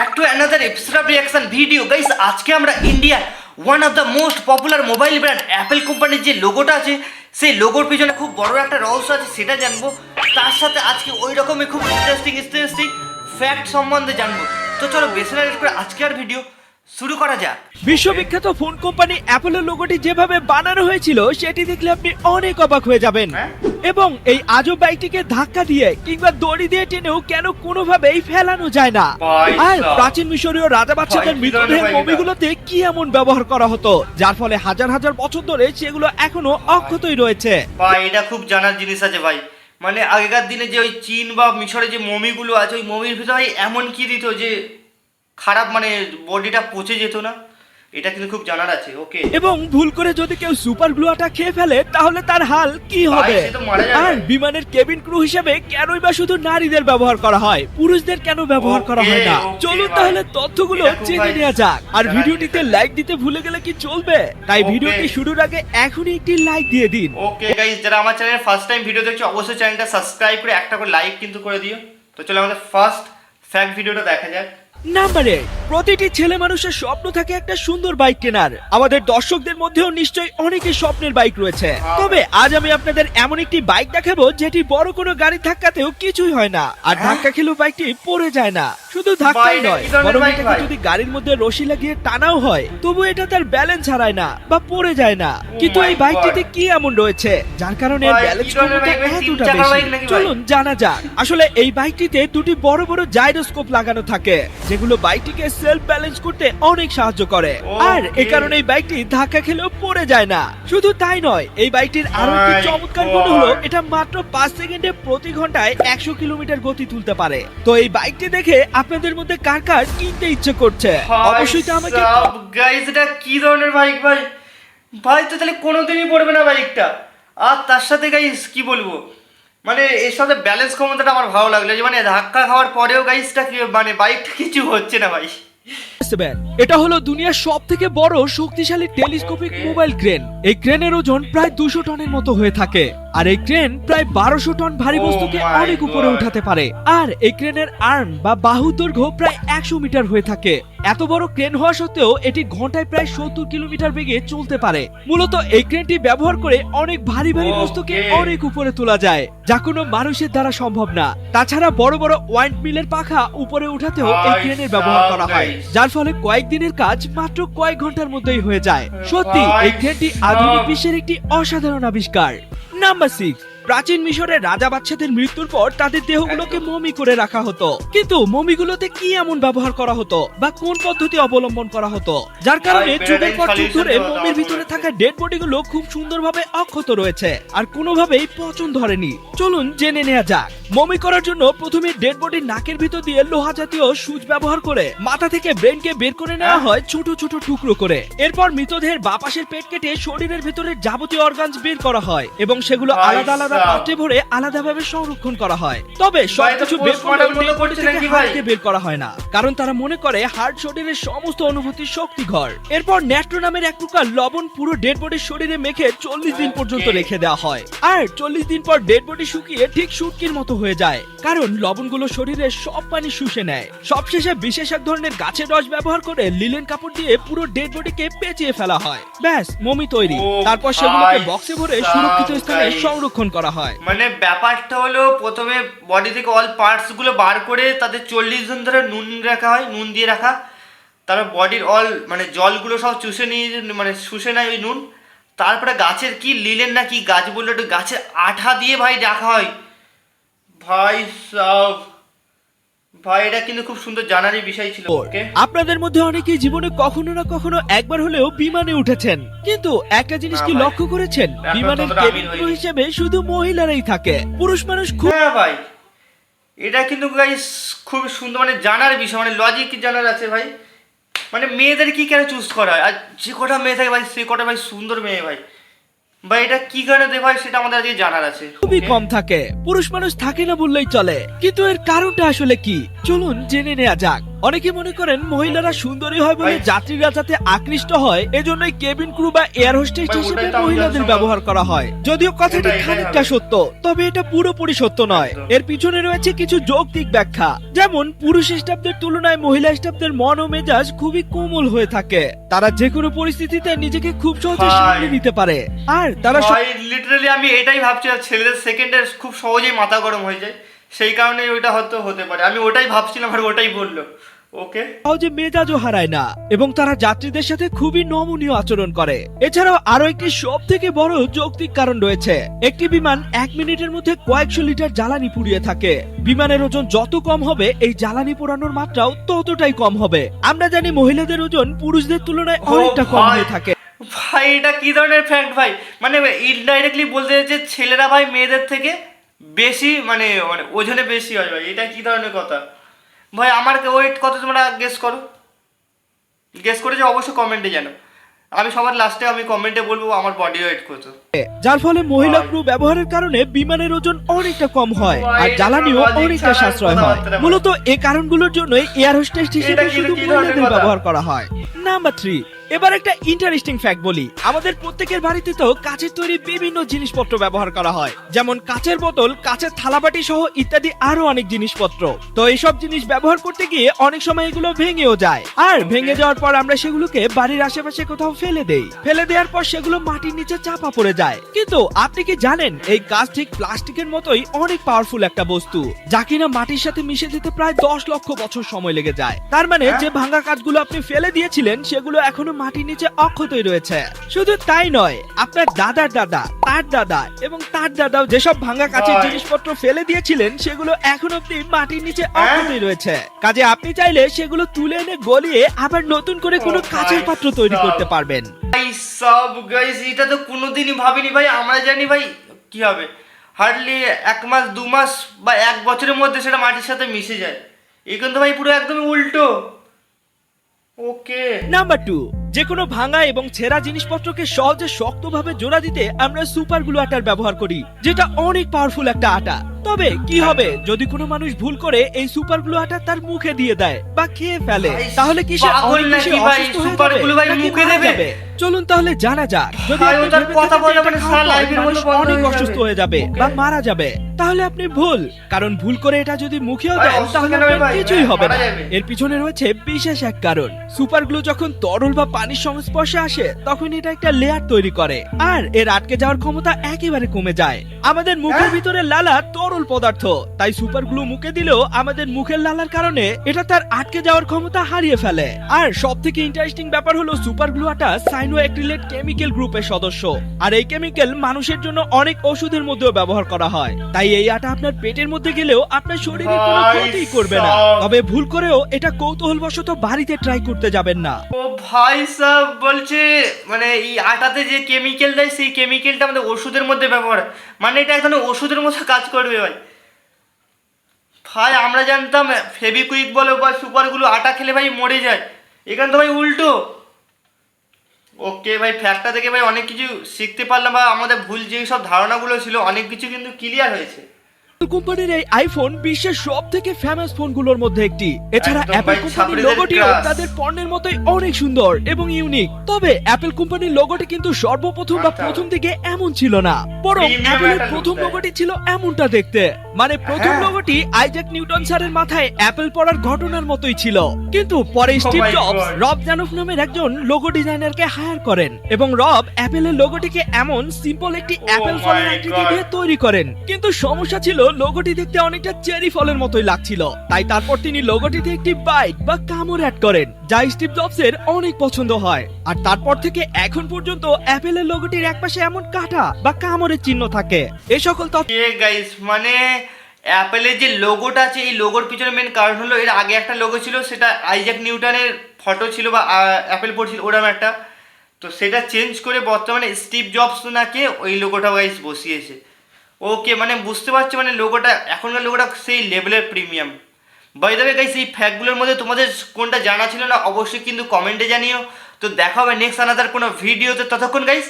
back to another episode of reaction video guys। আজকে আমরা India one of the most popular mobile brand Apple কোম্পানির যে লোগোটা আছে সেই লোগোর পিছনে খুব বড় একটা রহস্য আছে সেটা জানবো। তার সাথে আজকে ওই রকমই খুব ইন্টারেস্টিং ফ্যাক্ট সম্বন্ধে জানবো। তো চলো বেশি না লেট করে আজকের ভিডিও শুরু করা যাক। বিশ্ববিখ্যাত ফোন কোম্পানি অ্যাপলের লোগোটি যেভাবে বানানো হয়েছিল সেটি দেখলে আপনি অনেক অবাক হয়ে যাবেন। এবং এই আজব বাইকটিকে ধাক্কা দিয়ে কিংবা দড়ি দিয়ে টেনেও কেন কোনোভাবেই ফেলানো যায় না। আর প্রাচীন মিশরীয় রাজা বাদশাদের মৃতদেহের মমিগুলোতে কি এমন ব্যবহার করা হতো যার ফলে হাজার হাজার বছর ধরে সেগুলো এখনো অক্ষতই রয়েছে। ভাই এটা খুব জানার জিনিস আছে ভাই। মানে আগেকার দিনে যে ওই চীন বা মিশরে যে মমিগুলো আছে ওই মমির ভিতরে এমন কি দিত যে খারাপ মানে বডিটা পচে যেত না, এটা কিন্তু খুব জানার আছে। ওকে, এবং ভুল করে যদি কেউ সুপার গ্লু আটা খেয়ে ফেলে তাহলে তার হাল কি হবে। আর বিমানের কেবিন ক্রু হিসেবে কেনই বা শুধু নারীদের ব্যবহার করা হয়, পুরুষদের কেন ব্যবহার করা হয় না? চলুন তাহলে তথ্যগুলো জেনে নেওয়া যাক। আর ভিডিওটিতে লাইক দিতে ভুলে গেলে কি চলবে? তাই ভিডিওটি শুরুর আগে এখনই একটি লাইক দিয়ে দিন। ওকে গাইস, যারা আমার চ্যানেলে ফার্স্ট টাইম ভিডিও দেখছো অবশ্যই চ্যানেলটা সাবস্ক্রাইব করে একটা করে লাইক কিন্তু করে দিও। তো চলো আমাদের ফার্স্ট ফ্যাক্ট ভিডিওটা দেখা যাক। নাম্বার 8, প্রতিটি ছেলে মানুষের স্বপ্ন থাকে একটা সুন্দর বাইক কেনার। আমাদের দর্শকদের মধ্যেও নিশ্চয়ই অনেকের স্বপ্নের বাইক রয়েছে। তবে আজ আমি আপনাদের এমন একটি বাইক দেখাবো যেটি বড় কোনো গাড়ি ধাক্কাতেও কিছুই হয় না, আর ধাক্কা খেলেও বাইকটি পড়ে যায় না। শুধু ধাক্কাই নয়, বরং এটাকে যদি গাড়ির মধ্যে রশি লাগিয়ে টানাও হয় তবু এটা তার ব্যালেন্স হারায় না বা পড়ে যায় না। কিন্তু এই বাইকটিতে কি এমন রয়েছে যার কারণে এর ব্যালেন্স ক্ষমতা এতটা বেশি? চলুন জানা যাক। আসলে এই বাইকটিতে দুটি বড় বড় জাইরোস্কোপ লাগানো থাকে যেগুলো বাইকটিকে সেলফ ব্যালেন্স করতে অনেক সাহায্য করে। আর এই কারণে এই বাইকটি ধাক্কা খেলেও পড়ে যায় না। শুধু তাই নয়, এই বাইকটির আরো একটি চমৎকার গুণ হলো এটা মাত্র 5 সেকেন্ডে প্রতি ঘন্টায় 100 কিলোমিটার গতি তুলতে পারে। তো এই বাইকটি দেখে আপনাদের মধ্যে কার কার কিনতে ইচ্ছে করছে অবশ্যই তো আমাকে গাইস এটা কি ধরনের বাইক ভাই? ভাই তো তাহলে কোনোদিনই পড়বে না বাইকটা। আর তার সাথে গাইস কি বলবো, মানে এর সাথে ব্যালেন্স ক্ষমতাটা আমার ভালো লাগলো যে মানে ধাক্কা খাওয়ার পরেও গাইসটা মানে বাইকটা কিছু হচ্ছে না ভাই। এটা হলো দুনিয়ার সব থেকে বড় শক্তিশালী টেলিস্কোপিক মোবাইল ক্রেন। এই ক্রেনের ওজন প্রায় 200 টনের মতো হয়ে থাকে। আর এই ক্রেন প্রায় 1200 টন ভারী বস্তুকে অনেক উপরে উঠাতে পারে। আর এই ক্রেনের আর্ম বা বাহু দৈর্ঘ্য প্রায় 100 মিটার হয়ে থাকে। এত বড় ক্রেন হওয়া সত্ত্বেও এটি ঘন্টায় প্রায় 70 কিলোমিটার বেগে চলতে পারে। মূলত এই ক্রেনটি ব্যবহার করে অনেক ভারী বস্তুকে অনেক উপরে তোলা যায় যা কোনো মানুষের দ্বারা সম্ভব না। তাছাড়া বড় বড় ওয়াইন্ড মিলের পাখা উপরে উঠাতেও এই ক্রেনের ব্যবহার করা হয়, যার ফলে কয়েকদিনের কাজ মাত্র কয়েক ঘন্টার মধ্যেই হয়ে যায়। সত্যি এই ক্রেনটি আধুনিক বিশ্বের একটি অসাধারণ আবিষ্কার। নাম্বার 6, প্রাচীন মিশরের রাজা বাদশাদের মৃত্যুর পর তাদের দেহগুলোকে মমি করে রাখা হতো। কিন্তু মমিগুলোতে কি এমন ব্যবহার করা হতো বা কোন পদ্ধতি অবলম্বন করা হতো যার কারণে যুগের পর যুগ ধরে মমির ভিতরে থাকা ডেড বডিগুলো খুব সুন্দরভাবে অক্ষত রয়েছে আর কোনোভাবেই পচন ধরেনি? চলুন জেনে নেওয়া যাক। মমি করার জন্য প্রথমে ডেড বডির নাকের ভিতর দিয়ে লোহা জাতীয় সুচ ব্যবহার করে মাথা থেকে ব্রেনকে বের করে নেওয়া হয় ছোট ছোট টুকরো করে। এরপর মৃতদেহের বাঁ পাশের পেট কেটে শরীরের ভিতরে যাবতীয় অর্গানস বের করা হয় এবং সেগুলো আলাদা আলাদা পাত্রে ভরে আলাদাভাবে সংরক্ষণ করা হয়। তবে সবকিছু বের হার্টকে বের করা হয় না, কারণ তারা মনে করে হার্ট শরীরের সমস্ত অনুভূতির শক্তি ঘর। এরপর ন্যাট্রো নামের এক প্রকার লবণ পুরো ডেড বডির শরীরে মেখে 40 দিন পর্যন্ত রেখে দেওয়া হয়। আর 40 দিন পর ডেড বডি শুকিয়ে ঠিক শুটকির মতো হয়ে যায়, কারণ লবণগুলো শরীরের সব পানি শুষে নেয়। সবশেষে বিশেষ এক ধরনের গাছের রস ব্যবহার করে লিলেন কাপড় দিয়ে পুরো ডেড বডিকে পেঁচিয়ে ফেলা হয়। ব্যাস, মমি তৈরি। তারপর সেগুলোকে বক্সে ভরে সুরক্ষিত স্থানে সংরক্ষণ করা হয়। মানে ব্যাপারটা হলো প্রথমে বডি থেকে অল পার্টস গুলো বার করে তাদের 40 দিন ধরে নুন রাখা হয়, নুন দিয়ে রাখা। তারপর বডির অল মানে জলগুলো সব চুষে নিয়ে মানে শুষে নেয় ওই নুন। তারপরে গাছের কি লিলেন না কি গাছ বললো একটু গাছের আঠা দিয়ে ভাই রাখা হয়। ভাই সব ভাই এটা কিন্তু খুব সুন্দর জানারই বিষয় ছিল। আপনাদের মধ্যে অনেকেই জীবনে কখনো না কখনো একবার হলেও বিমানে উঠেছেন, কিন্তু একটা জিনিস কি লক্ষ্য করেছেন? বিমানের কেবিন ক্রু হিসেবে শুধু মহিলারাই থাকে, পুরুষ মানুষ খুব। হ্যাঁ ভাই, এটা কিন্তু গাইস খুব সুন্দর মানে জানার বিষয়, মানে লজিক জানার আছে ভাই। মানে মেয়েদের কি কেন চুজ করা হয়? আর যে কটা মেয়ে থাকে ভাই সে কটা ভাই সুন্দর মেয়ে ভাই। ভাই এটা কি কারণে দেয় ভাই সেটা আমাদের আজকে জানার আছে। খুবই কম থাকে, পুরুষ মানুষ থাকে না বললেই চলে। কিন্তু এর কারণটা আসলে কি? চলুন জেনে নেওয়া যাক। অনেকে মনে করেন মহিলারা সুন্দরী হয় বলে ভাই- যাত্রীরা যাতে আকৃষ্ট হয় এজন্যই কেবিন ক্রু বা এয়ার হোস্টেস ভাই, হিসেবে ওটাই তো আমি মহিলাদের জানতাম। ব্যবহার করা হয়। যদিও কথাটি এটাই খানিকটা হবে। সত্য, তবে এটা পুরোপুরি সত্য নয়। একদম। এর পিছনে রয়েছে কিছু যৌক্তিক ব্যাখ্যা, যেমন পুরুষ স্টাফদের তুলনায় মহিলা স্টাফদের মন ও মেজাজ খুবই কোমল হয়ে থাকে। তারা যে কোনো পরিস্থিতিতে নিজেকে খুব সহজে ভাই। সামলে নিতে পারে, আর তারা ভাই লিটারালি আমি এটাই ভাবছিলাম, ছেলেদের সেকেন্ডে খুব সহজেই মাথা গরম হয়ে যায়, সেই কারণে ওইটা হয়তো হতে পারে। আমি ওটাই ভাবছিলাম আর ওটাই বললো। ওকে, সহজে মেজাজও হারায় না এবং তারা যাত্রীদের সাথে খুবই নমনীয় আচরণ করে। এছাড়াও আরো একটি সব থেকে বড় যৌক্তিক কারণ রয়েছে। একটি বিমান 1 মিনিটের মধ্যে কয়েকশো লিটার জ্বালানি পুড়িয়ে থাকে। বিমানের ওজন যত কম হবে এই জ্বালানি পোড়ানোর মাত্রাও ততটাই কম হবে। আমরা জানি মহিলাদের ওজন পুরুষদের তুলনায় ও অনেকটা কম ভাই। হয়ে থাকে। ভাই এটা কি ধরনের ফ্যাক্ট ভাই? মানে ইনডাইরেক্টলি বলতে চাইছে ছেলেরা ভাই মেয়েদের থেকে বেশি মানে মানে ওজনে বেশি হয় ভাই, এটা কি ধরনের কথা ভাই? আমার ওয়েট কত তোমরা গেস করো, গেস করে যে অবশ্যই কমেন্টে জানো। আমি সবার লাস্টে আমি কমেন্টে বলবো আমার বডি ওয়েট কত। যার ফলে মহিলা ভাই। ক্রু ব্যবহারের কারণে বিমানের ওজন অনেকটা কম হয় ভাই, আর এটা জ্বালানিও logic অনেকটা ছাড়া সাশ্রয় হয়। কথাবার্তা মূলত এই কারণগুলোর জন্যই এয়ার হোস্টেস হিসেবে এটা শুধু কি ধরনের মহিলাদের কথা? ব্যবহার করা হয়। নাম্বার 3, এবার একটা ইন্টারেস্টিং ফ্যাক্ট বলি। আমাদের প্রত্যেকের বাড়িতে তো কাচের তৈরি বিভিন্ন জিনিসপত্র ব্যবহার করা হয়, যেমন কাচের বোতল, কাচের থালাবাটি সহ ইত্যাদি আরো অনেক জিনিসপত্র। তো এইসব জিনিস ব্যবহার করতে গিয়ে অনেক সময় এগুলো ভেঙেও যায়, আর ভেঙে যাওয়ার পর আমরা সেগুলোকে বাড়ির আশেপাশে কোথাও ফেলে দেই। ফেলে দেওয়ার পর সেগুলো মাটির নিচে চাপা পড়ে যায়। কিন্তু আপনি কি জানেন এই কাঁচ ঠিক প্লাস্টিকের মতোই অনেক পাওয়ারফুল একটা বস্তু, যা কিনা মাটির সাথে মিশে যেতে প্রায় 10 লক্ষ বছর সময় লেগে যায়। তার মানে যে ভাঙা কাঁচগুলো আপনি ফেলে দিয়েছিলেন সেগুলো এখনো মাটির নিচে অক্ষতই রয়েছে। শুধু তাই নয়, আপনার দাদার দাদা, তার দাদা এবং তার দাদাও যেসব ভাঙা কাঁচের ভাই। জিনিসপত্র ফেলে দিয়েছিলেন সেগুলো এখন অব্দি মাটির নিচে অক্ষতই রয়েছে। কাজে আপনি চাইলে সেগুলো তুলে এনে গলিয়ে আবার নতুন করে কোনো Oh কাঁচের my পাত্র তৈরি God. করতে পারবেন। ভাই সব গাইস এটা তো কোনোদিনই ভাবিনি ভাই। আমরা জানি ভাই কি হবে, হার্ডলি 1 মাস 2 মাস বা 1 বছরের মধ্যে সেটা মাটির সাথে মিশে যায়। এই কিন্তু ভাই পুরো একদমই উল্টো। ওকে, নাম্বার 2, যে কোনো ভাঙা এবং ছেঁড়া জিনিসপত্রকে সহজে শক্তভাবে জোড়া দিতে আমরা সুপার গ্লু আটার ব্যবহার করি, যেটা অনেক পাওয়ারফুল একটা আটা। তবে কি হবে যদি কোনো মানুষ ভুল করে এই সুপার গ্লু আটা তার মুখে দিয়ে দেয় বা খেয়ে ফেলে? ভাই, তাহলে কি সে পাগল অনেক বেশি নাকি ভাই? অসুস্থ হয়ে সুপার যাবে গ্লু ভাই নাকি মুখে মারা দেবে? যাবে? চলুন তাহলে জানা যাক, যদি ভাই, আপনি ওটার ভেবে কথা থাকেন বলা যে মানে এটা সারা খাওয়ার পর লাইফের মানুষ মতো বন্ধ অনেক হয়ে অসুস্থ যাবে। হয়ে যাবে Okay. বা মারা যাবে, তাহলে আপনি ভুল। কারণ ভুল করে এটা যদি মুখেও ভাই, দেন অসুস্থ তাহলে কেন হবে আপনার ভাই? কিছুই হবে মারা না। যাবে। এর পিছনে রয়েছে বিশেষ এক কারণ। সুপার গ্লু যখন তরল বা পানির সংস্পর্শে আসে তখন এটা একটা লেয়ার তৈরি করে, আর এর আটকে যাওয়ার ক্ষমতা একেবারে কমে যায়। আমাদের মুখের ভিতরে লালা তরল পদার্থ, তাই সুপার গ্লু মুখে দিলেও আমাদের মুখের লালার কারণে এটা তার আটকে যাওয়ার ক্ষমতা হারিয়ে ফেলে। আর সব থেকে ইন্টারেস্টিং ব্যাপার হলো সুপার গ্লু আটা সাইনোঅ্যাক্রিলেট কেমিক্যাল গ্রুপের সদস্য, আর এই কেমিক্যাল মানুষের জন্য অনেক ওষুধের মধ্যেও ব্যবহার করা হয়। তাই এই আটা আপনার পেটের মধ্যে গেলেও আপনার শরীরে কোনো ভাই ক্ষতি করবে না। সাব। তবে ভুল করেও এটা কৌতূহলবশত বাড়িতে ট্রাই করতে যাবেন না। ও ভাই সাহ বলছে মানে এই আটাতে যে কেমিক্যাল দেয় সেই কেমিক্যালটা আমাদের ওষুধের মধ্যে ব্যবহার হয়। মানে এটা এক ধরনের ওষুধের মতো কাজ করবে ভাই। ভাই আমরা জানতাম ফেবিকুইক বলো বা সুপারগুলো আটা খেলে ভাই মরে যায়, এখানে তো ভাই উল্টো। ওকে ভাই, ফ্যাক্টটা থেকে ভাই অনেক কিছু শিখতে পারলাম, বা আমাদের ভুল যে সব ধারণাগুলো ছিল অনেক কিছু কিন্তু ক্লিয়ার হয়েছে। কোম্পানির এই আইফোন বিশ্বের সব থেকে ফেমাস ফোনগুলোর মধ্যে একটি। এছাড়া একদম অ্যাপল ভাই, কোম্পানির ছাপড়িদের লোগোটিও ক্রাশ। তাদের পণ্যের মতোই অনেক সুন্দর এবং ইউনিক। তবে অ্যাপল কোম্পানির লোগোটি কিন্তু সর্বপ্রথম বা আচ্ছা। প্রথম দিকে এমন ছিল না, বরং Premium অ্যাপলের একটা প্রথম look দেয়। লোগোটি ছিল এমনটা দেখতে। মানে প্রথম হ্যাঁ। লোগোটি আইজ্যাক নিউটন স্যারের মাথায় অ্যাপেল পড়ার ঘটনার মতোই ছিল। কিন্তু পরে স্টিভ my জবস God. রব জানোফ নামের একজন লোগো ডিজাইনারকে হায়ার করেন এবং রব অ্যাপেলের লোগোটিকে এমন সিম্পল একটি অ্যাপেল ফলের my আকৃতি God. দিয়ে তৈরি করেন। কিন্তু সমস্যা ছিল লোগোটি দেখতে অনেকটা চেরি ফলের মতোই লাগছিল। তাই তারপর তিনি লোগোটিতে একটি বাইট বা কামড় অ্যাড করেন, যা স্টিভ জবসের অনেক পছন্দ হয়। আর তারপর থেকে এখন পর্যন্ত অ্যাপেলের লোগোটির একপাশে এমন কাটা বা কামড়ের চিহ্ন থাকে। এই সকল তথ্য গাইস মানে অ্যাপেলের যে লোগোটা আছে এই লোগোর পিছনে মেন কারণ হলো এর আগে একটা লোগো ছিল, সেটা আইজ্যাক নিউটনের ফটো ছিল বা অ্যাপেল পড়ছিল ওরকম একটা, তো সেটা চেঞ্জ করে বর্তমানে স্টিভ জবস নাকি ওই লোগোটা গাইস বসিয়েছে। ওকে মানে বুঝতে পারছি মানে লোগোটা এখনকার লোগোটা সেই লেভেলের premium. By the way guys এই ফ্যাক্টগুলোর মধ্যে তোমাদের কোনটা জানা ছিল না অবশ্যই কিন্তু কমেন্টে জানিও। তো দেখা হবে নেক্সট আনাদার কোনো ভিডিওতে, ততক্ষণ গাইস